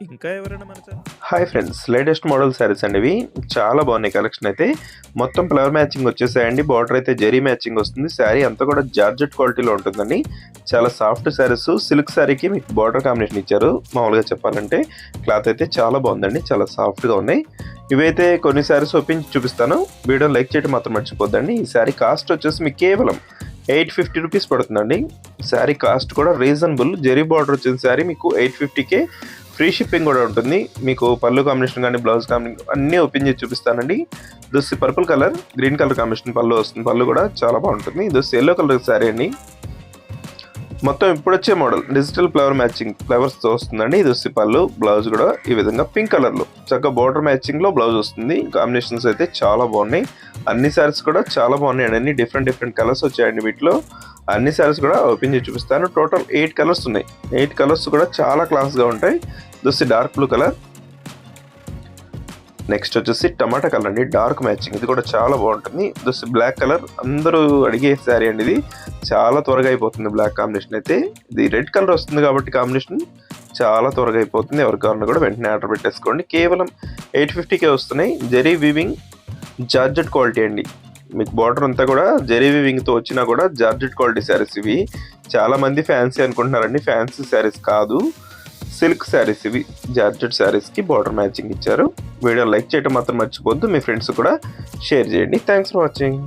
ఇంకా ఎవరైనా మన hi friends, latest model saris అండి. ఇవి చాలా బాగున్నాయి. కలెక్షన్ అయితే మొత్తం ఫ్లవర్ మ్యాచింగ్ వచ్చేసాయండి. బార్డర్ అయితే జరీ మ్యాచింగ్ వస్తుంది. శారీ అంతా కూడా జార్జెట్ క్వాలిటీలో ఉంటుందండి. చాలా సాఫ్ట్ శారీస్. సిల్క్ శారీకి మీకు బార్డర్ కాంబినేషన్ ఇచ్చారు. మామూలుగా చెప్పాలంటే క్లాత్ అయితే చాలా బాగుందండి. చాలా సాఫ్ట్గా ఉన్నాయి. ఇవైతే కొన్ని శారీస్ ఓపెన్ చూపిస్తాను. వీడియో లైక్ చేయడం మాత్రం మర్చిపోద్దండి. ఈ శారీ కాస్ట్ వచ్చేసి మీకు కేవలం 850 రూపీస్ పడుతుందండి. శారీ కాస్ట్ కూడా రీజనబుల్. జరీ బార్డర్ వచ్చిన శారీ మీకు 850కే. ఫ్రీ షిప్పింగ్ కూడా ఉంటుంది. మీకు పళ్ళు కాంబినేషన్ కానీ బ్లౌజ్ కాంబినేషన్ అన్నీ ఓపెన్ చేసి చూపిస్తానండి. Those purple colour, green colour combination పళ్ళు వస్తుంది. పళ్ళు కూడా చాలా బాగుంటుంది. దోస్ ఎల్లో కలర్ శారీ అండి. మొత్తం ఇప్పుడు వచ్చే మోడల్ డిజిటల్ ఫ్లవర్ మ్యాచింగ్ ఫ్లవర్స్తో వస్తుందండి. ఇది వచ్చి పళ్ళు, బ్లౌజ్ కూడా ఈ విధంగా పింక్ కలర్లో చక్కగా బార్డర్ మ్యాచింగ్లో బ్లౌజ్ వస్తుంది. కాంబినేషన్స్ అయితే చాలా బాగున్నాయి. అన్ని శారీస్ కూడా చాలా బాగున్నాయి. అన్ని డిఫరెంట్ కలర్స్ వచ్చాయండి. వీటిలో అన్ని శారీస్ కూడా ఓపెన్ చేసి చూపిస్తాను. టోటల్ 8 కలర్స్ ఉన్నాయి. 8 కలర్స్ కూడా చాలా క్లాస్గా ఉంటాయి. దోసి డార్క్ బ్లూ కలర్, నెక్స్ట్ వచ్చేసి టమాటా కలర్ అండి, డార్క్ మ్యాచింగ్. ఇది కూడా చాలా బాగుంటుంది. దోసి బ్లాక్ కలర్, అందరూ అడిగే శారీ అండి. ఇది చాలా త్వరగా అయిపోతుంది. బ్లాక్ కాంబినేషన్ అయితే ఇది రెడ్ కలర్ వస్తుంది కాబట్టి కాంబినేషన్ చాలా త్వరగా అయిపోతుంది. ఎవరి కావాలన్నా కూడా వెంటనే ఆర్డర్ పెట్టేసుకోండి. కేవలం 850కే వస్తున్నాయి. జరీ వీవింగ్ జార్జెట్ క్వాలిటీ అండి. మీకు బార్డర్ అంతా కూడా జరీ వీవింగ్తో వచ్చినా కూడా జార్జెట్ క్వాలిటీ శారీస్ ఇవి. చాలా మంది ఫ్యాన్సీ అనుకుంటున్నారండి. ఫ్యాన్సీ శారీస్ కాదు, సిల్క్ శారీస్ ఇవి. జార్జెట్ శారీస్కి బార్డర్ మ్యాచింగ్ ఇచ్చారు. వీడియో లైక్ చేయడం మాత్రం మర్చిపోద్దు. మీ ఫ్రెండ్స్ కూడా షేర్ చేయండి. Thanks for watching.